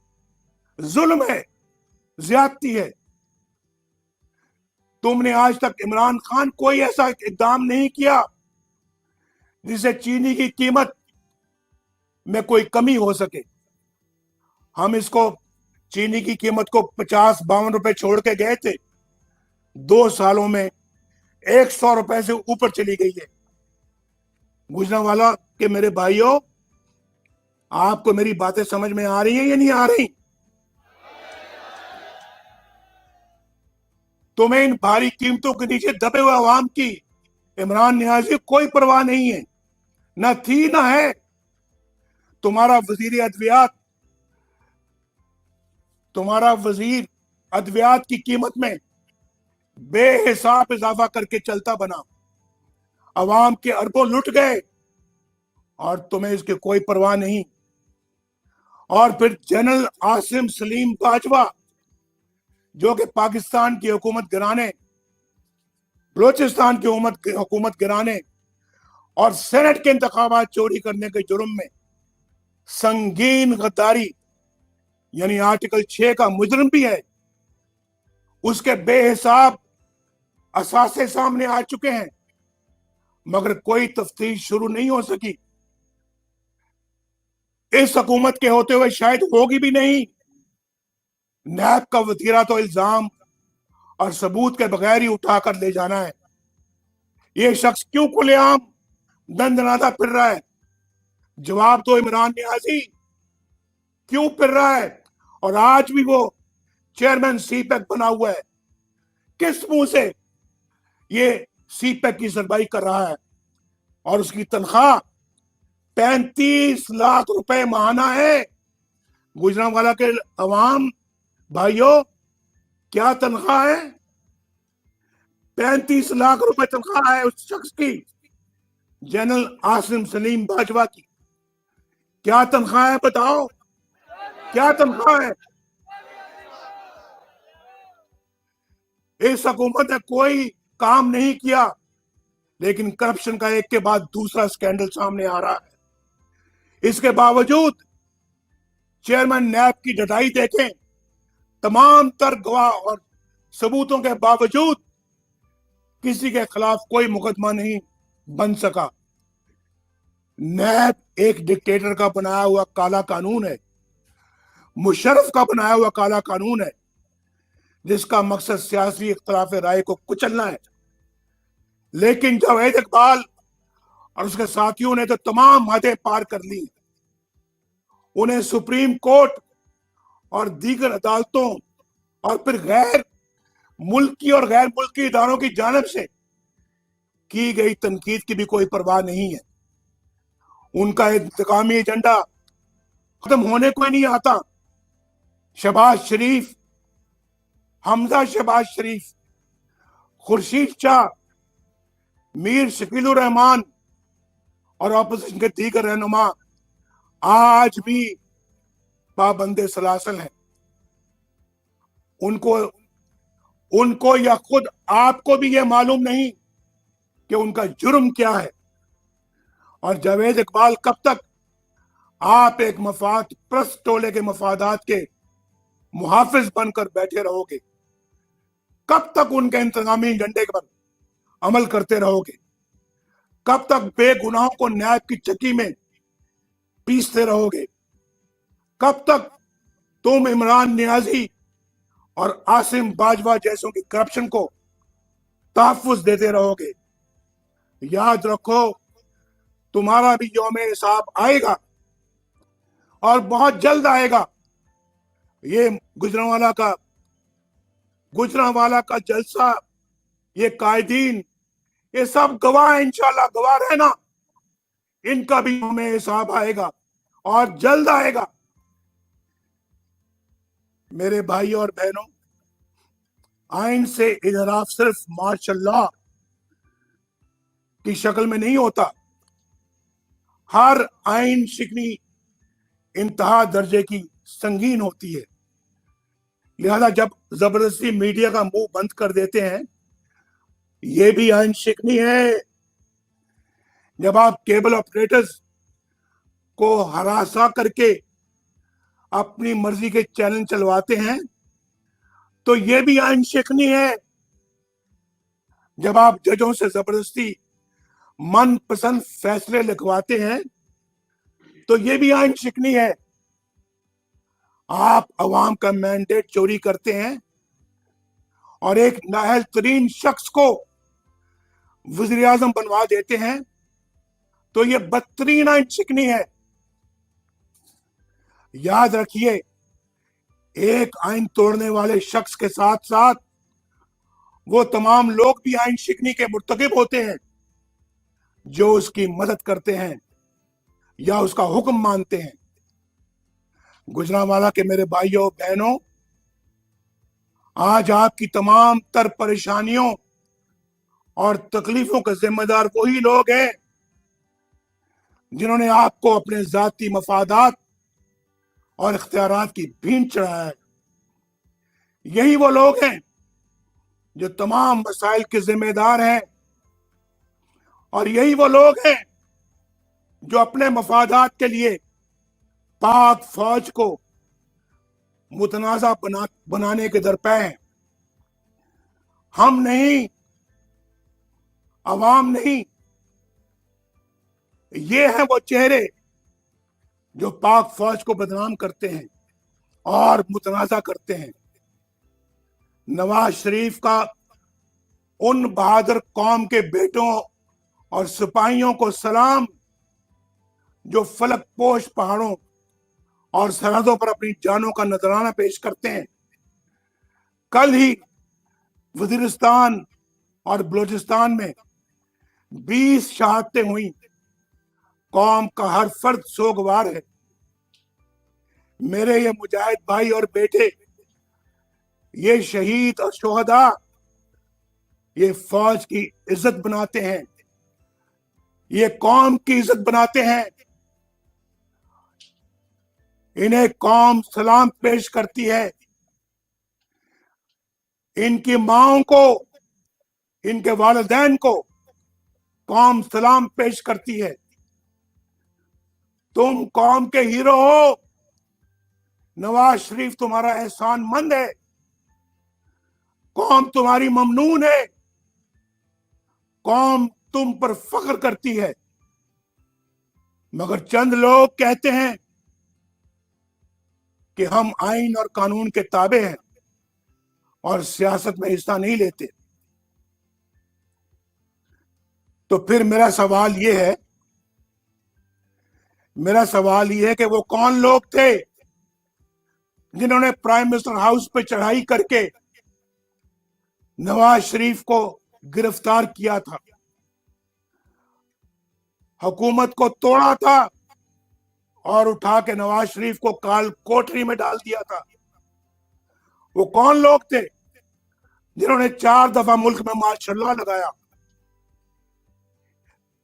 जुल्म है, ज्यादती है। तुमने आज तक इमरान खान कोई ऐसा इकदाम नहीं किया जिससे चीनी की कीमत में कोई कमी हो सके। हम इसको चीनी की कीमत को 50-52 रुपए छोड़ के गए थे, 2 सालों में 100 रुपए से ऊपर चली गई है। गुजरांवाला के मेरे भाइयों, आपको मेरी बातें समझ में आ रही हैं या नहीं आ रही? तुम्हें इन भारी कीमतों के नीचे दबे हुए अवाम की इमरान न्याजी कोई परवाह नहीं है, ना थी ना है। तुम्हारा वजीर अद्वियात की कीमत में बेहिसाब इजाफा करके चलता बना, अवाम के अरबों लुट गए और तुम्हें इसकी कोई परवाह नहीं। और फिर जनरल आसिम सलीम बाजवा, जो कि पाकिस्तान की हुकूमत गिराने, बलोचिस्तान की हुकूमत गिराने और सेनेट के इंतखाबात चोरी करने के जुर्म में संगीन गद्दारी यानी आर्टिकल 6 का मुजरिम भी है। उसके बेहिसाब असासे सामने आ चुके हैं, मगर कोई तफ्तीश शुरू नहीं हो सकी। इस हुकूमत के होते हुए शायद होगी भी नहीं। नैब का वतीरा तो इल्जाम और सबूत के बगैर ही उठाकर ले जाना है। ये शख्स क्यों खुलेआम दंदनाता फिर रहा है? जवाब तो इमरान नियाजी, क्यों फिर रहा है? और आज भी वो चेयरमैन सीपैक बना हुआ है। किस मुंह से ये सीपैक की सरमाई कर रहा है? और उसकी तनख्वाह 35 लाख रुपए माहाना है। गुजरांवाला के अवाम भाइयों, क्या तनख्वाह है? 35 लाख रुपए तनख्वाह है उस शख्स की। जनरल आसिम सलीम बाजवा की क्या तनख्वाह है? बताओ, क्या तनख्वाह है? इस हुकूमत ने कोई काम नहीं किया, लेकिन करप्शन का एक के बाद दूसरा स्कैंडल सामने आ रहा है। इसके बावजूद चेयरमैन नैब की डटाई देखें, तमाम तर गवाह और सबूतों के बावजूद किसी के खिलाफ कोई मुकदमा नहीं बन सका। नैब एक डिक्टेटर का बनाया हुआ काला कानून है, मुशर्रफ का बनाया हुआ काला कानून है, जिसका मकसद सियासी इख्तिलाफ राय को कुचलना है। लेकिन जावेद इकबाल और उसके साथियों ने तो तमाम हदें पार कर ली। उन्हें सुप्रीम कोर्ट और दीगर अदालतों और फिर गैर मुल्की और गैर मुल्की इदारों की जानिब से की गई तनकीद की भी कोई परवाह नहीं है। उनका इंतकामी एजेंडा खत्म होने को ही नहीं आता। शहबाज शरीफ, हमजा शहबाज शरीफ, खुर्शीद शाह, मीर शकीलुर रहमान और ऑपोजिशन के दीगर रहनुमा आज भी पाबंदे सलासल हैं। उनको या खुद आपको भी यह मालूम नहीं कि उनका जुर्म क्या है। और जावेद इकबाल, कब तक आप एक मफाद प्रस्त टोले के मफादात के मुहाफिज बनकर बैठे रहोगे? कब तक उनके इंतजामी एजेंडे पर अमल करते रहोगे? कब तक बेगुनाहों को न्याय की चक्की में पीसते रहोगे? कब तक तुम इमरान नियाजी और आसिम बाजवा जैसों की करप्शन को तहफ्फुज देते रहोगे? याद रखो, तुम्हारा भी यौम हिसाब आएगा और बहुत जल्द आएगा। ये गुजरांवाला का जलसा, ये कायदीन, ये सब गवाह, इंशाल्लाह गवाह रहना, इनका भी हमें हिसाब आएगा और जल्द आएगा। मेरे भाई और बहनों, आइन से इजराफ सिर्फ माशाल्लाह की शक्ल में नहीं होता। हर आइन शिकनी इंतहा दर्जे की संगीन होती है। लिहाजा जब जबरदस्ती मीडिया का मुंह बंद कर देते हैं, यह भी आइन शिकनी है। जब आप केबल ऑपरेटर्स को हरासा करके अपनी मर्जी के चैनल चलवाते हैं, तो यह भी आइन शिकनी है। जब आप जजों से जबरदस्ती मनपसंद फैसले लिखवाते हैं, तो यह भी आइन शिकनी है। आप अवाम का मैंडेट चोरी करते हैं और एक नाअहल तरीन शख्स को वज़ीर आज़म बनवा देते हैं, तो यह बदतरीन आइन शिकनी है। याद रखिए, एक आइन तोड़ने वाले शख्स के साथ साथ वो तमाम लोग भी आइन शिकनी के मुर्तकिब होते हैं जो उसकी मदद करते हैं या उसका हुक्म मानते हैं। गुजरांवाला के मेरे भाइयों बहनों, आज आपकी तमाम तर परेशानियों और तकलीफों का जिम्मेदार वही लोग हैं जिन्होंने आपको अपने जाती मफादात और इख्तियारात की भींट चढ़ाया है। यही वो लोग हैं जो तमाम मसाइल के जिम्मेदार हैं, और यही वो लोग हैं जो अपने मफादात के लिए पाक फौज को मुतनाजा बनाने के दरपे हैं। हम नहीं, अवाम नहीं, ये हैं वो चेहरे जो पाक फौज को बदनाम करते हैं और मुतनाजा करते हैं। नवाज शरीफ का उन बहादुर कौम के बेटों और सिपाहियों को सलाम जो फलक पोश पहाड़ों और सरहदों पर अपनी जानों का नजराना पेश करते हैं। कल ही वजीरिस्तान और बलूचिस्तान में 20 शहादतें हुई। कौम का हर फर्द सोगवार है। मेरे ये मुजाहिद भाई और बेटे, ये शहीद और शोहदा, ये फौज की इज्जत बनाते हैं, ये कौम की इज्जत बनाते हैं। इन्हें कौम सलाम पेश करती है। इनकी माओं को, इनके वालिदैन को कौम सलाम पेश करती है। तुम कौम के हीरो हो। नवाज शरीफ तुम्हारा एहसान मंद है। कौम तुम्हारी ममनून है। कौम तुम पर फख्र करती है। मगर चंद लोग कहते हैं कि हम आइन और कानून के ताबे हैं और सियासत में हिस्सा नहीं लेते। तो फिर मेरा सवाल ये है कि वो कौन लोग थे जिन्होंने प्राइम मिनिस्टर हाउस पे चढ़ाई करके नवाज शरीफ को गिरफ्तार किया था, हुकूमत को तोड़ा था और उठा के नवाज शरीफ को काल कोठरी में डाल दिया था? वो कौन लोग थे जिन्होंने 4 दफा मुल्क में मार्शल लगाया?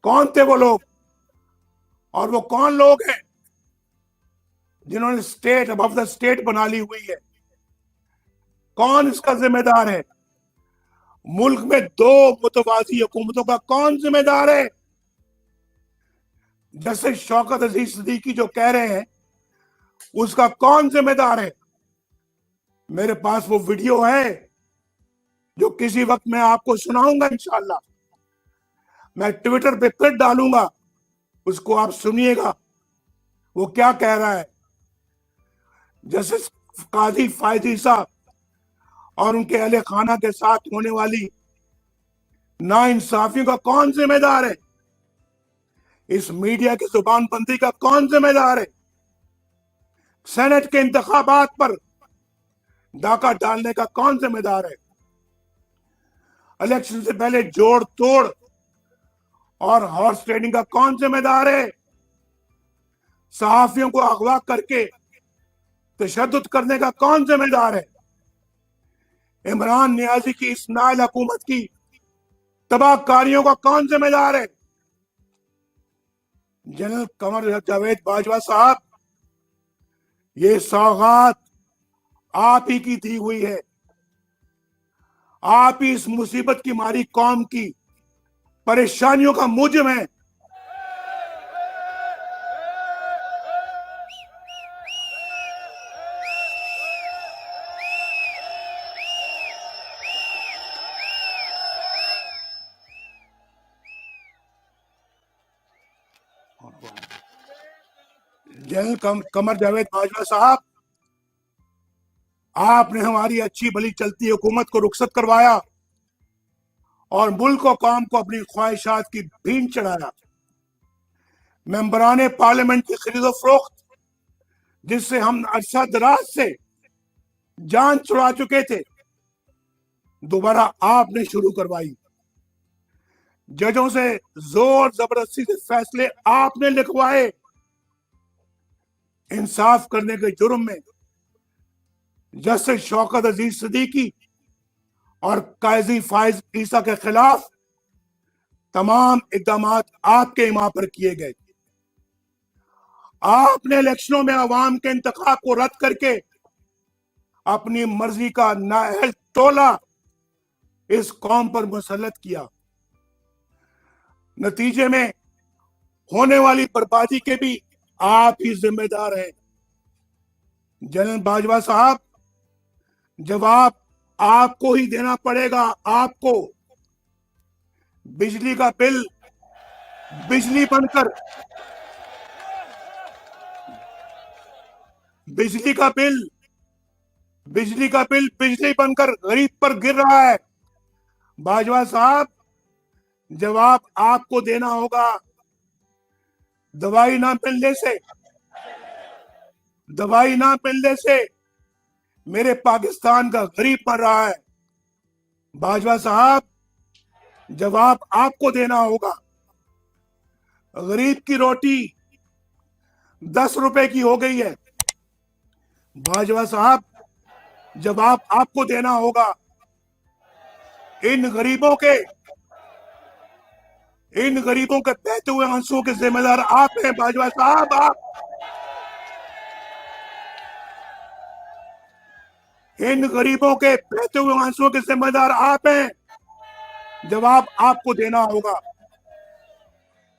कौन थे वो लोग? और वो कौन लोग हैं जिन्होंने स्टेट अबव द स्टेट बना ली हुई है? कौन इसका जिम्मेदार है? मुल्क में 2 मुतवाजी हुकूमतों का कौन जिम्मेदार है? जैसे शौकत अजीज सिद्दीकी जो कह रहे हैं, उसका कौन जिम्मेदार है? मेरे पास वो वीडियो है जो किसी वक्त मैं आपको सुनाऊंगा इंशाअल्लाह। मैं ट्विटर पे फिर डालूंगा, उसको आप सुनिएगा वो क्या कह रहा है। जैसे काजी फायजी साहब और उनके अहले खाना के साथ होने वाली नाइंसाफियों का कौन जिम्मेदार है? इस मीडिया की जुबानबंदी का कौन जिम्मेदार है? सेनेट के इंतखाबात पर डाका डालने का कौन जिम्मेदार है? इलेक्शन से पहले जोड़ तोड़ और हॉर्स ट्रेडिंग का कौन जिम्मेदार है? सहाफियों को अगवा करके तशद्दुद करने का कौन जिम्मेदार है? इमरान नियाजी की इस नाइल हुकूमत की तबाहकारियों का कौन जिम्मेदार है? जनरल कमर जावेद बाजवा साहब, ये सौगात आप ही की दी हुई है। आप ही इस मुसीबत की मारी कौम की परेशानियों का मूजिब है। जनरल कमर जावेद बाजवा साहब, आपने हमारी अच्छी भली चलती हुकूमत को रुखसत करवाया और मुल्क और कौम को अपनी ख्वाहिशात की भीन चढ़ाया। मेंबरान पार्लियामेंट की खरीदो फरोख्त, जिससे हम अरसा दराज से जान छुड़ा चुके थे, दोबारा आपने शुरू करवाई। जजों से जोर जबरदस्ती से फैसले आपने लिखवाए। इंसाफ करने के जुर्म में जस्टिस शौकत अजीज सिद्दीकी और काजी फाइज ईसा के खिलाफ तमाम इकदाम आपके इमाम पर किए गए। आपने इलेक्शनों में अवाम के इंतखाब को रद्द करके अपनी मर्जी का नाअहल टोला इस कौम पर मुसल्लत किया। नतीजे में होने वाली बर्बादी के भी आप ही जिम्मेदार हैं। जनरल बाजवा साहब, जवाब आपको ही देना पड़ेगा। आपको बिजली का बिल बिजली बनकर बिजली का बिल बिजली बनकर गरीब पर गिर रहा है। बाजवा साहब, जवाब आपको देना होगा। दवाई ना मिलने से दवाई ना मिलने से मेरे पाकिस्तान का गरीब मर रहा है। बाजवा साहब, जवाब आपको देना होगा। गरीब की रोटी 10 रुपए की हो गई है। बाजवा साहब, जवाब आपको देना होगा। इन गरीबों के बहते हुए आंसुओं के जिम्मेदार आप हैं। बाजवा साहब, आप इन गरीबों के बहते हुए आंसुओं के जिम्मेदार आप हैं। जवाब आपको देना होगा।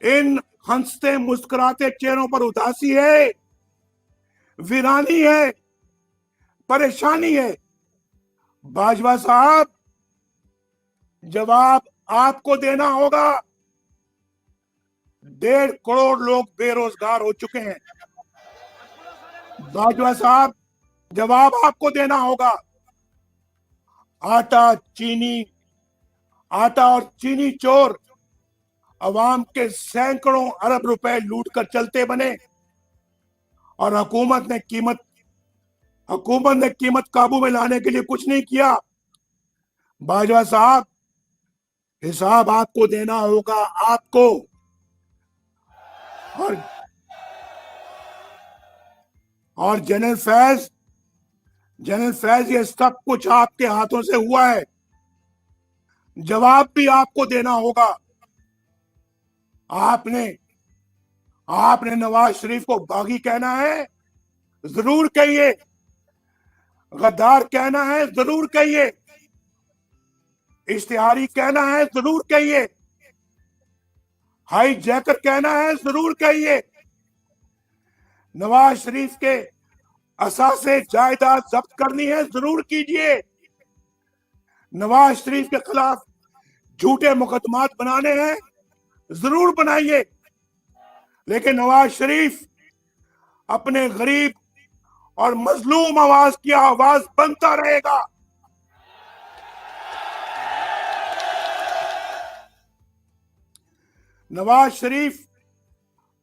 इन हंसते मुस्कुराते चेहरों पर उदासी है, वीरानी है, परेशानी है। बाजवा साहब, जवाब आपको देना होगा। 1.5 करोड़ लोग बेरोजगार हो चुके हैं। बाजवा साहब, जवाब आपको देना होगा। आटा और चीनी चोर अवाम के सैकड़ों अरब रुपए लूट कर चलते बने और हुकूमत ने कीमत काबू में लाने के लिए कुछ नहीं किया। बाजवा साहब, हिसाब आपको देना होगा। आपको और जनरल फैज, ये सब कुछ आपके हाथों से हुआ है। जवाब भी आपको देना होगा। आपने नवाज शरीफ को बागी कहना है, जरूर कहिए। गद्दार कहना है, जरूर कहिए। इश्तिहारी कहना है, जरूर कहिए। हाई जैकर कहना है, जरूर कहिए। नवाज शरीफ के असासे जायदाद जब्त करनी है, जरूर कीजिए। नवाज शरीफ के खिलाफ झूठे मुकदमात बनाने हैं, जरूर बनाइए। लेकिन नवाज शरीफ अपने गरीब और मजलूम आवाज की आवाज बनता रहेगा। नवाज शरीफ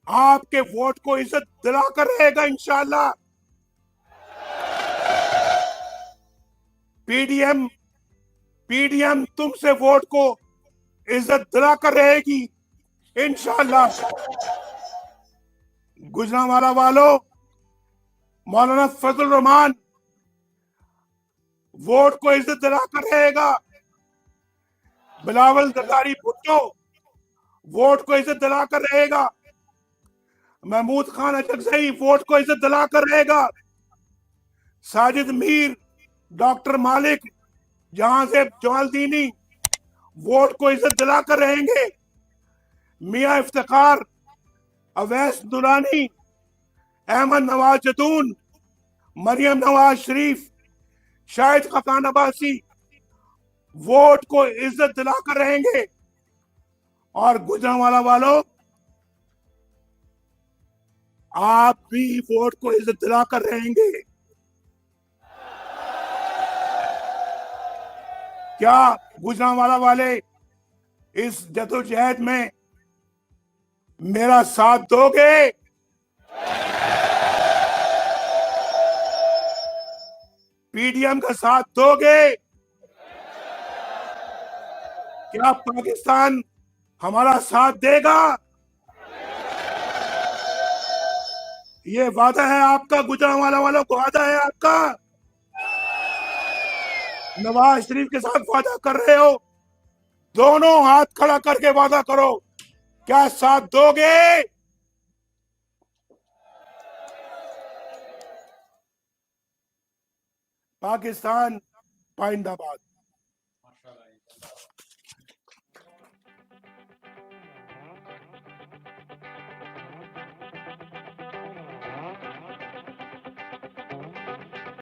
आपके वोट को इज्जत दिलाकर रहेगा इंशाअल्लाह। पीडीएम तुमसे वोट को इज्जत दिलाकर रहेगी इंशाअल्लाह। गुजरांवाला वालों, मौलाना फजल रहमान वोट को इज्जत दिलाकर रहेगा। बिलावल जरदारी भुट्टो वोट को इज्जत दिलाकर रहेगा। महमूद खान अचकजई वोट को इज्जत दिलाकर रहेगा। साजिद मीर, डॉक्टर मालिक, जहां से जमालदीनी वोट को इज्जत दिलाकर रहेंगे। मियां इफ्तिखार, अवैस दुरानी, अहमद नवाज जदून, मरियम नवाज शरीफ, शाहिद खकान अब्बासी वोट को इज्जत दिलाकर रहेंगे। और गुजरांवाला वालों, आप भी वोट को इज्जत दिलाकर रहेंगे। क्या गुजरांवाला वाले इस जदोजहद में मेरा साथ दोगे? पीडीएम का साथ दोगे? क्या पाकिस्तान हमारा साथ देगा? ये वादा है आपका, गुजरांवाला वालों को वादा है आपका। नवाज शरीफ के साथ वादा कर रहे हो, दोनों हाथ खड़ा करके वादा करो, क्या साथ दोगे? पाकिस्तान पाइंदाबाद।